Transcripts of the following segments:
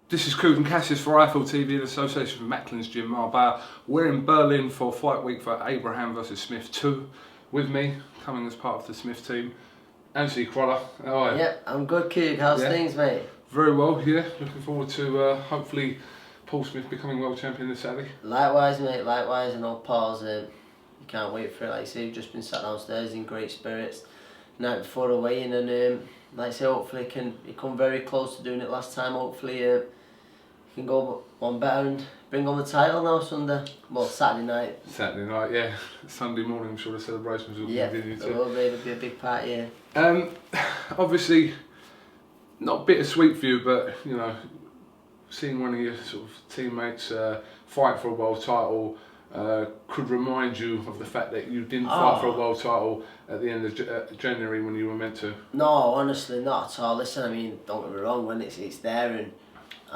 This is KUGAN CASSIUS for Eiffel TV in association with Macklin's Gym Marbella. We're in Berlin for fight week for Abraham versus Smith 2. With me, coming as part of the Smith team, Anthony Crolla. How are you? Yep, I'm good, Kug. How's things, mate? Very well, yeah. Looking forward to hopefully Paul Smith becoming world champion this Saturday. Likewise, mate, likewise. I know Paul's, you can't wait for it. Like I say, you've just been sat downstairs in great spirits night before the weigh-in, and like I say, hopefully he come very close to doing it last time. Hopefully he can go one better and bring home the title now Sunday. Well, Saturday night. Saturday night, yeah. Sunday morning, I'm sure the celebrations will continue too. It'll be a big party, yeah. Obviously, not bittersweet for you, but you know, seeing one of your sort of teammates fight for a world title could remind you of the fact that you didn't fight for a world title at the end of January when you were meant to. No, honestly, not at all. Listen, I mean, don't get me wrong, when it's there and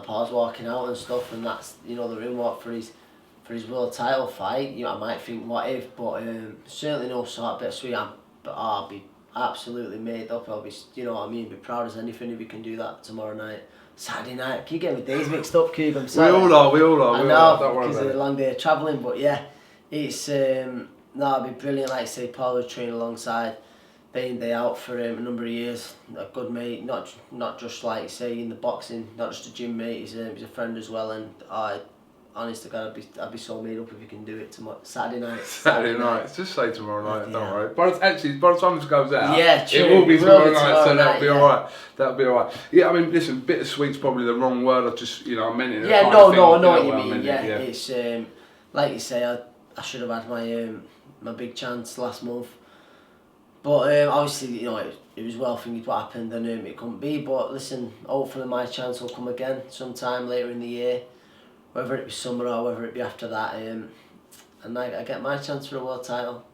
Paul's walking out and stuff, and that's, you know, the ring walk for his world title fight, you know, I might think what if, but certainly no sort of bittersweet. I'll be absolutely made up. I'll be, you know what I mean, be proud as anything if we can do that tomorrow night. Saturday night, I keep getting my days mixed up, Kug, I'm sorry. We all are. I know, because of the long day of travelling, but yeah, it's, no, it'll be brilliant. Like I say, Paul was training alongside, day in, day out for a number of years. A good mate, not just like you say in the boxing, not just a gym mate, he's a friend as well, and honest to God, I'd be so made up if you can do it tomorrow, Saturday night. Saturday night. Just say tomorrow night, don't worry. But actually, by the time this goes out, yeah, true. It will be tomorrow night, so night, that'll be alright. That'll be alright. Yeah, I mean, listen, bittersweet's probably the wrong word. I just, you know, I meant it. Yeah, no, I know what you mean. Yeah, it's like you say, I should have had my big chance last month, but obviously, you know, it was well figured what happened, and it couldn't be. But listen, hopefully my chance will come again sometime later in the year, whether it be summer or whether it be after that, and I get my chance for a world title.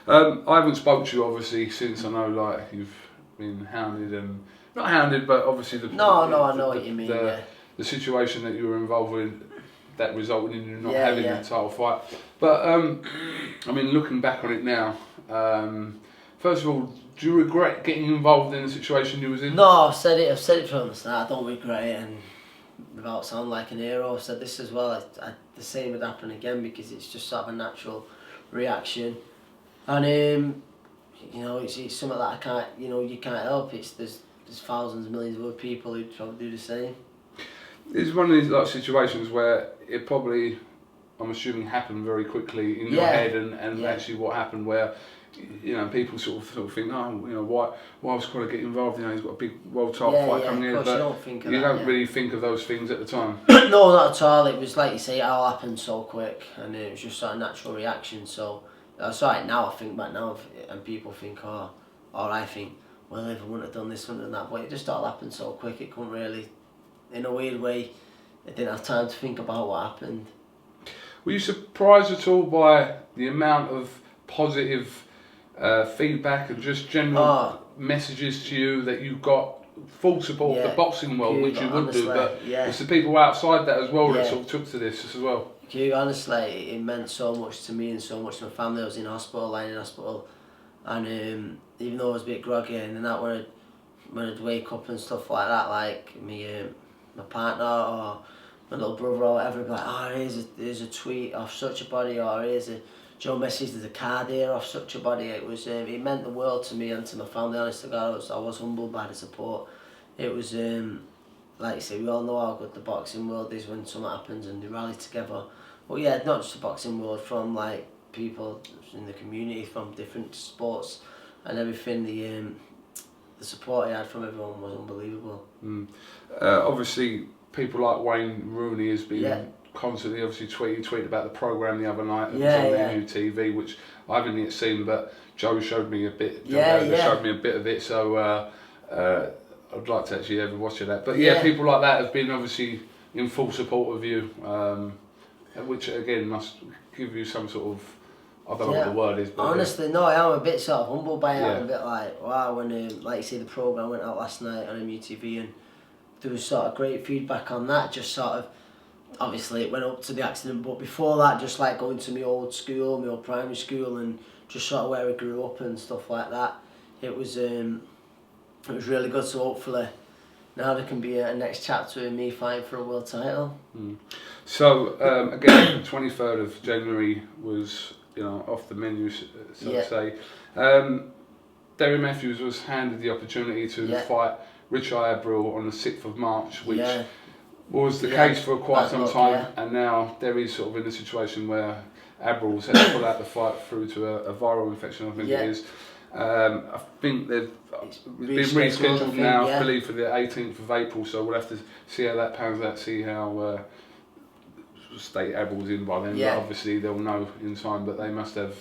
I haven't spoke to you obviously since I know like you've been hounded and not hounded, but obviously I know what you mean. The situation that you were involved with that resulted in you not having the title fight. But I mean, looking back on it now, first of all, do you regret getting involved in the situation you was in? No, I've said it from the start. I don't regret it, and without sounding like an hero, I've said this as well. The same would happen again because it's just sort of a natural reaction, and you know, it's something that I can't, you know, you can't help. There's thousands, millions of other people who probably do the same. It's one of these like situations where it probably, I'm assuming, happened very quickly in your head, and actually what happened where, you know, people sort of think, oh, you know, why was Crolla get involved? You know, he's got a big world title fight coming in, but you don't really think of those things at the time. No, not at all. It was like you say, it all happened so quick, and it was just sort of natural reaction. So that's right. Now I think back now, and people think, or I think, well, if I wouldn't have done this, wouldn't have done that, but it just all happened so quick. It couldn't really, in a weird way, I didn't have time to think about what happened. Were you surprised at all by the amount of positive feedback and just general messages to you that you got full support of the boxing world, which you would do, but it's the people outside that as well that sort of took to this as well? Honestly, it meant so much to me and so much to my family. I was in hospital, lying in hospital, and even though I was a bit groggy and then that when I'd wake up and stuff like that, like my partner or my little brother or whatever, would be like, oh, here's a tweet off such a body, or here's a Joe message, there's a card here off such a body. It was it meant the world to me and to my family. Honest to God, I was humbled by the support. It was like you say, we all know how good the boxing world is when something happens and they rally together. But yeah, not just the boxing world, from like people in the community from different sports and everything. The support I had from everyone was unbelievable. Obviously, people like Wayne Rooney has been constantly obviously tweeted about the programme the other night. It was on the new TV, which I haven't yet seen, but Joe showed me a bit. Showed me a bit of it, so I'd like to actually ever watch that. But people like that have been obviously in full support of you, which again must give you some sort of, I don't know what the word is, but honestly, no, I am a bit sort of humbled by it. I'm a bit like, wow, when like you say, the programme went out last night on MUTV, and there was sort of great feedback on that. Just sort of, obviously it went up to the accident, but before that, just like going to my old school, my old primary school, and just sort of where I grew up and stuff like that. It was really good. So hopefully now there can be a next chapter in me fighting for a world title. So again, 23rd of January was, you know, off the menu, so to say. Derry Matthews was handed the opportunity to fight Richard ABRIL on the 6th of March, which was the case for quite some time, and now Derry's sort of in a situation where ABRIL's had to pull out the fight through to a viral infection, I think it is. I think they've been rescheduled now, I believe, for the 18th of April, so we'll have to see how that pans out, see how state ABRIL's in by then, but obviously they'll know in time, but they must have.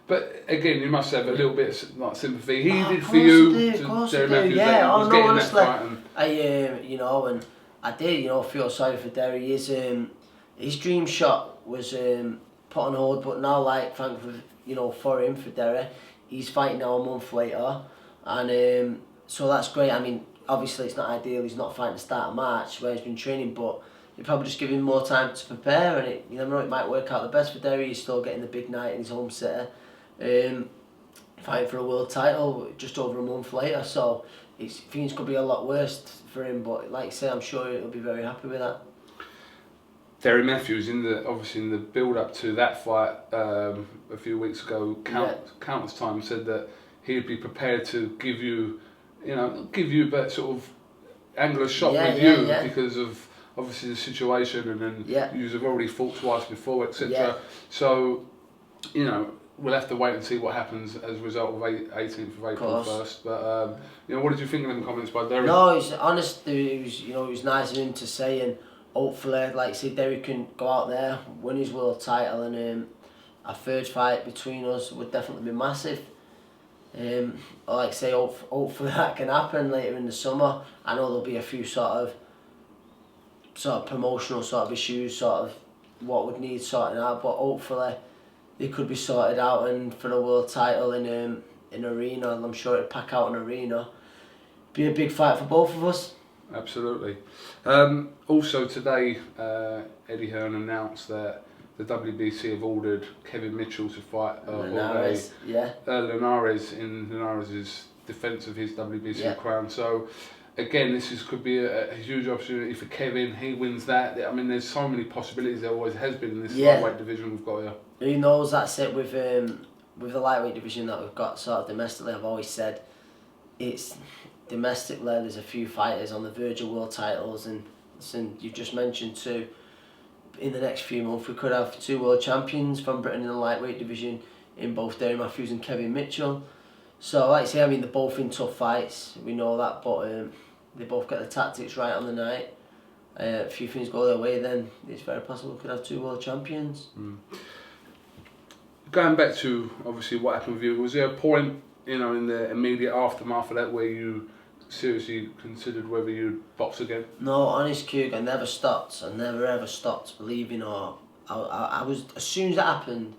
But again, you must have a little bit of like sympathy. He did for you, Derry Matthews. Yeah, honestly, I you know, and I did, you know, feel sorry for Derry. His dream shot was put on hold, but now, like, thankfully, you know, for him, for Derry, he's fighting now a month later, and so that's great. I mean, obviously it's not ideal. He's not fighting the start of March where he's been training, but you probably just give him more time to prepare, and you never know, it might work out the best for Derry. He's still getting the big night in his home city, fighting for a world title just over a month later. So things could be a lot worse for him, but like I say, I'm sure he'll be very happy with that. Derry Matthews, obviously in the build up to that fight a few weeks ago, countless times said that he'd be prepared to give you but sort of angle a shot with you because of obviously the situation, and then you have already fought twice before, etc. So, you know, we'll have to wait and see what happens as a result of 18th of April first. But you know, what did you think of them comments by Derry? No, it's honest. It was nice of him to say, and hopefully, like I say, Derry can go out there, win his world title, and a third fight between us would definitely be massive. Like I say, hopefully that can happen later in the summer. I know there'll be a few sort of promotional sort of issues, sort of what would need sorting out, but hopefully they could be sorted out, and for the world title in arena, I'm sure it'd pack out an arena. Be a big fight for both of us. Absolutely. Also today, Eddie Hearn announced that the WBC have ordered Kevin Mitchell to fight Linares, Linares in Linares' defence of his WBC crown. So again, could be a huge opportunity for Kevin. He wins that. I mean, there's so many possibilities. There always has been in this lightweight division we've got here. Who knows? That's it with the lightweight division that we've got sort of domestically. I've always said it's domestically. There's a few fighters on the verge of world titles, and listen, you've just mentioned two. In the next few months, we could have 2 world champions from Britain in the lightweight division in both Derry Matthews and Kevin Mitchell. So, like I say, I mean, they're both in tough fights. We know that, but they both get the tactics right on the night. A few things go their way, then it's very possible we could have 2 world champions. Going back to obviously what happened with you, was there a point, you know, in the immediate aftermath of that where you seriously considered whether you'd box again? No, honest Kugan, I never stopped. I never ever stopped believing, or I was, as soon as it happened,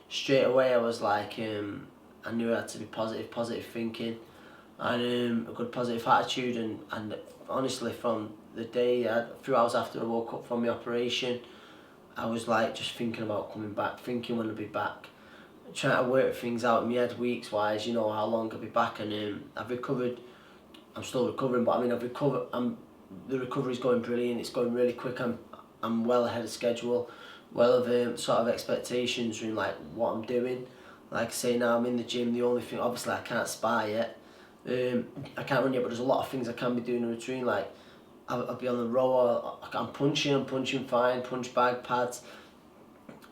straight away I was like, I knew I had to be positive thinking, and a good positive attitude, and honestly, from the day, a few hours after I woke up from the operation, I was like just thinking about coming back, thinking when I'd be back, trying to work things out in my head weeks wise, you know, how long I'll be back, and I've recovered. I'm still recovering, but I mean, I've recovered. The recovery's going brilliant. It's going really quick. I'm well ahead of schedule, well of sort of expectations in like what I'm doing. Like I say, now I'm in the gym. The only thing, obviously, I can't spar yet. I can't run yet, but there's a lot of things I can be doing in between. Like I'll be on the row. I'm punching fine. Punch bag, pads.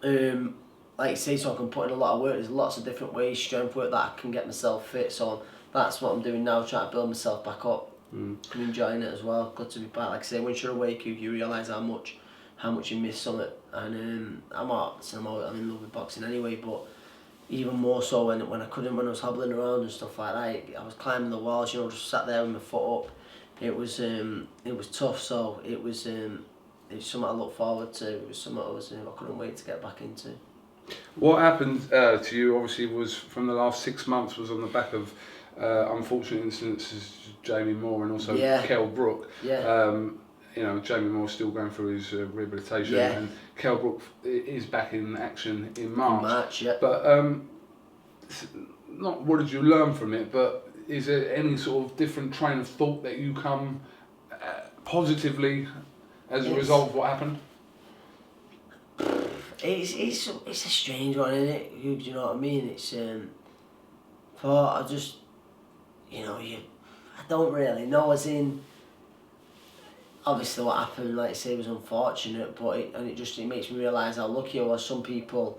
Like I say, so I can put in a lot of work. There's lots of different ways, strength work that I can get myself fit. So that's what I'm doing now, trying to build myself back up. I'm enjoying it as well. Good to be back. Like I say, once you're awake, you realise how much you miss something. And I'm in love with boxing anyway, but even more so when I was hobbling around and stuff like that. I was climbing the walls, you know, just sat there with my foot up. It was tough. So it was something I look forward to. It was something I couldn't wait to get back into. What happened to you, obviously, was from the last 6 months was on the back of unfortunate incidences, Jamie Moore and also Kell Brook. You know, Jamie Moore's still going through his rehabilitation, and Kell Brook is back in action in March. But not what did you learn from it, but is there any sort of different train of thought that you come positively as a result of what happened? It's a strange one, isn't it? Do you know what I mean? It's but I just, you know, I don't really know, as in, obviously what happened, like I say, was unfortunate, but it makes me realise how lucky I was. Some people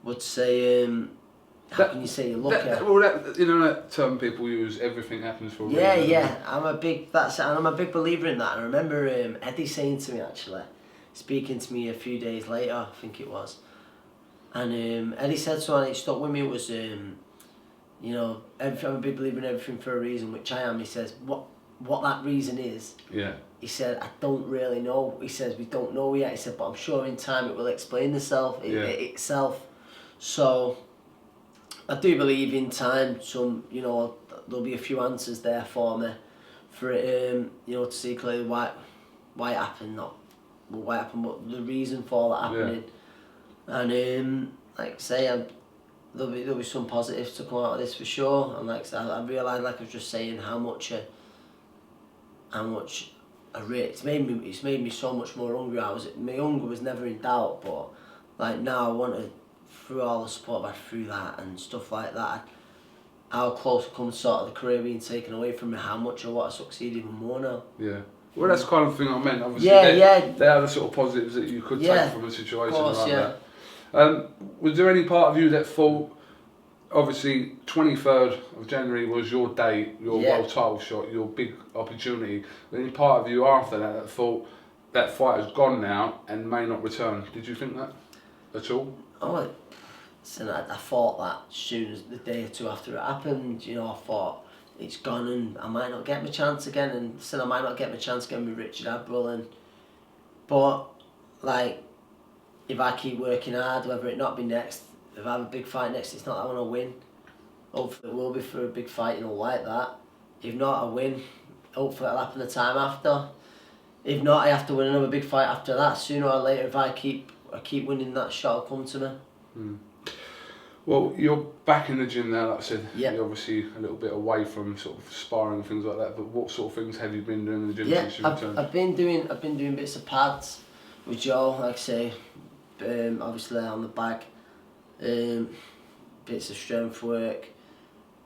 would say, how can you say you're lucky? You know that term people use, everything happens for a reason. Yeah, I'm a big believer in that. I remember Eddie saying to me, actually, speaking to me a few days later, I think it was, and Eddie said something that stuck with me, was you know, I'm a big believer in everything for a reason, which I am. He says, what that reason is. Yeah. He said, I don't really know. He says, we don't know yet. He said, but I'm sure in time it will explain itself. So I do believe in time, you know, there'll be a few answers there for me, for it, you know, to see clearly why it happened, but the reason for that happening. Yeah. And like I say, there'll be some positives to come out of this for sure. And like I said, I realised, like I was just saying, how much it's made me so much more hungry. My hunger was never in doubt, but like now I want to, through all the support I've had through that and stuff like that, how close it comes sort of the career being taken away from me, how much I want to succeed even more now. Yeah. Well, that's the kind of thing I meant. Obviously, they are the sort of positives that you could take from a situation like that. Was there any part of you that thought, obviously 23rd of January was your day, your world title shot, your big opportunity, any part of you after that thought that fight has gone now and may not return? Did you think that at all? Oh, I thought that as soon as the day or two after it happened, you know, I thought it's gone and I might not get my chance again, and I might not get my chance again with Richard ABRIL, but like, if I keep working hard, whether it not be next, if I have a big fight next, it's not that I want to win. Hopefully it will be for a big fight, you know, like that. If not, I win. Hopefully it'll happen the time after. If not, I have to win another big fight after that. Sooner or later, if I keep winning, that shot will come to me. Mm. Well, you're back in the gym now, like I said. You're obviously a little bit away from sort of sparring and things like that, but what sort of things have you been doing in the gym since you returned? I've been doing bits of pads with Joe, like I say, obviously on the bag, bits of strength work,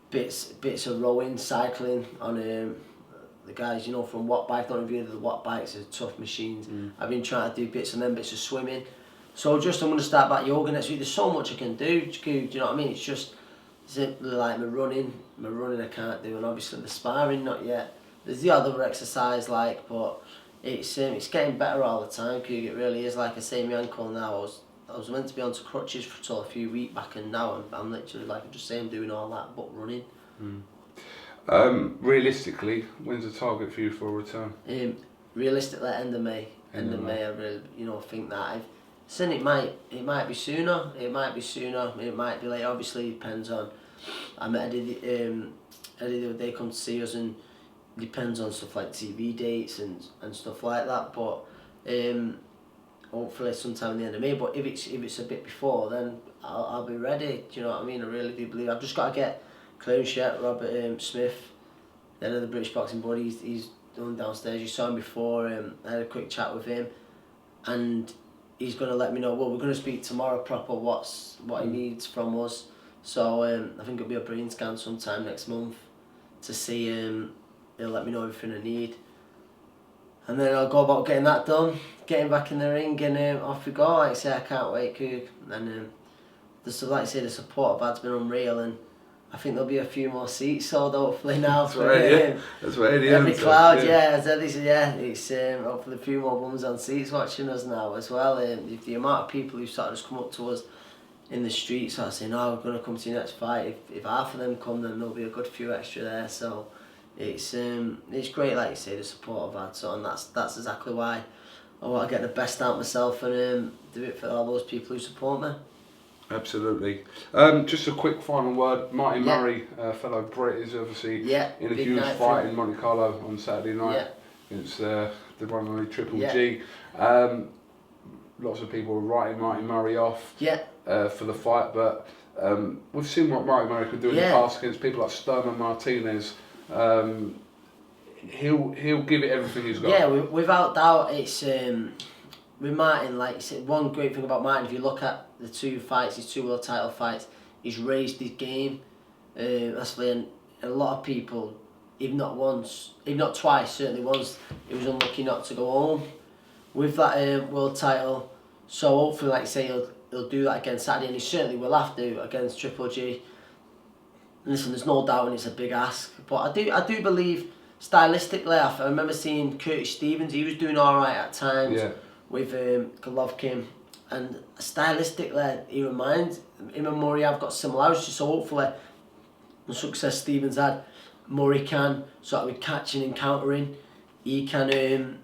bits of rowing, cycling on the guys, you know, from Watt Bike. Don't review the Watt Bikes, they're tough machines. I've been trying to do bits of them, bits of swimming. So I'm going to start back yoga next week. There's so much I can do, do you know what I mean? It's just simply like my running I can't do, and obviously the sparring not yet. There's the other exercise, like, but it's getting better all the time, Kug, it really is. Like I say, my ankle now, I was meant to be onto crutches till a few weeks back, and now I'm literally, like I just say, I'm doing all that but running. Realistically, when's the target for you for a return? Realistically, end of May. End of May, I really, you know, think that. It might be sooner. It might be later. Obviously, it depends on. I met Eddie the other day, come to see us, and depends on stuff like TV dates and stuff like that. But hopefully sometime in the end of May. But if it's a bit before, then I'll be ready. Do you know what I mean? I really do believe. I've just got to get clearance yet. Robert Smith, the head of the British Boxing Board, he's done downstairs. You saw him before. I had a quick chat with him, and he's going to let me know. Well, we're going to speak tomorrow proper what he needs from us. So I think it'll be a brain scan sometime next month to see. He'll let me know everything I need, and then I'll go about getting that done, getting back in the ring, and off we go. Like I say, I can't wait, Coog. And like I say, the support I've had's been unreal, and I think there'll be a few more seats sold hopefully now. That's what Eddie every crowd, it's hopefully a few more bums on seats watching us now as well. The amount of people who sort of just come up to us in the street sort of saying, "Oh, we're going to come to your next fight." If half of them come, then there'll be a good few extra there. So it's great, like you say, the support I've had. So, and that's exactly why I want to get the best out of myself and do it for all those people who support me. Absolutely. Just a quick final word. Martin Murray, fellow Brit, is obviously in a huge fight in Monte Carlo on Saturday night against the one and only Triple G. Lots of people were writing Martin Murray off for the fight, but we've seen what Martin Murray could do in the past against people like Sturman Martinez. he'll give it everything he's got. Yeah, without doubt, it's with Martin. Like you said, one great thing about Martin, if you look at the 2 fights, his 2 world title fights, he's raised his game. And a lot of people, if not once, if not twice, certainly once, he was unlucky not to go home with that world title. So hopefully, like you say, he'll do that again Saturday, and he certainly will have to against Triple G. Listen, there's no doubt, and it's a big ask, but I do believe stylistically, I remember seeing Curtis Stevens. He was doing all right at times with Golovkin, and stylistically, he reminds him and Murray have got similarities. So hopefully, the success Stevens had, Murray can sort of be catching and countering. He can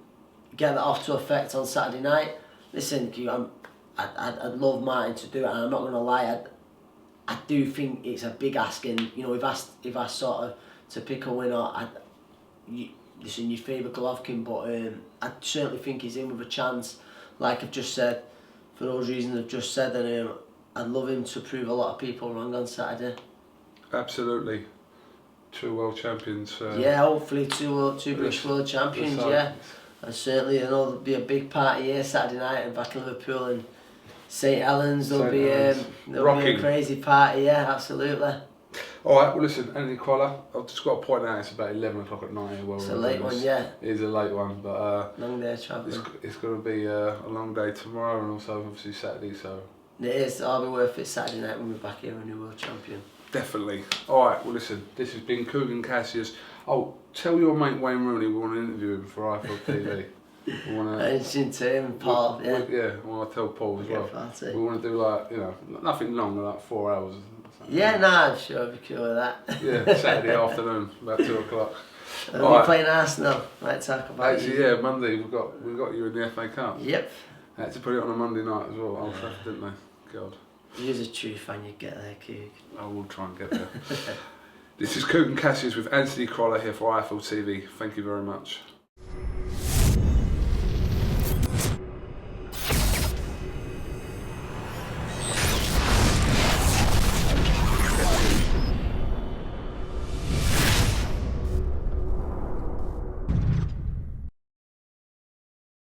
get that off to effect on Saturday night. Listen, I'd love Martin to do it, and I'm not going to lie, I do think it's a big ask, and you know, if I sort of to pick a winner, listen, you favour Golovkin, but I certainly think he's in with a chance, like I've just said, for those reasons I've just said, and I'd love him to prove a lot of people wrong on Saturday. Absolutely. 2 world champions. Yeah, hopefully two British world champions, yeah. And certainly, I know there'll be a big party here Saturday night and back in Liverpool and St Helens. There'll be a crazy party, yeah, absolutely. Alright, well listen, Anthony Crolla, I've just got to point out it's about 11 o'clock at night. It's a late one, yeah. It is a late one, but long day travelling. It's going to be a long day tomorrow and also obviously Saturday, so... It is, it'll be worth it Saturday night when we're back here, a new world champion. Definitely. Alright, well listen, this has been Kugan Cassius. Oh, tell your mate Wayne Rooney we want to interview him for iFood TV. We want to... Interesting to him, Paul, yeah. Yeah, I want to tell Paul as well. Party. We want to do like, you know, nothing long, like 4 hours. Yeah, nah, I'm sure I'll be cool with that. Yeah, Saturday afternoon, about 2 o'clock. We're playing Arsenal, might talk about actually, you. yeah, Monday, we got you in the FA Cup. Yep. They had to put it on a Monday night as well, Old Trafford, didn't they? God. You're a true fan, you get there, Kug. I will try and get there. This is Kugan Cassius with Anthony Crolla here for iFood TV. Thank you very much.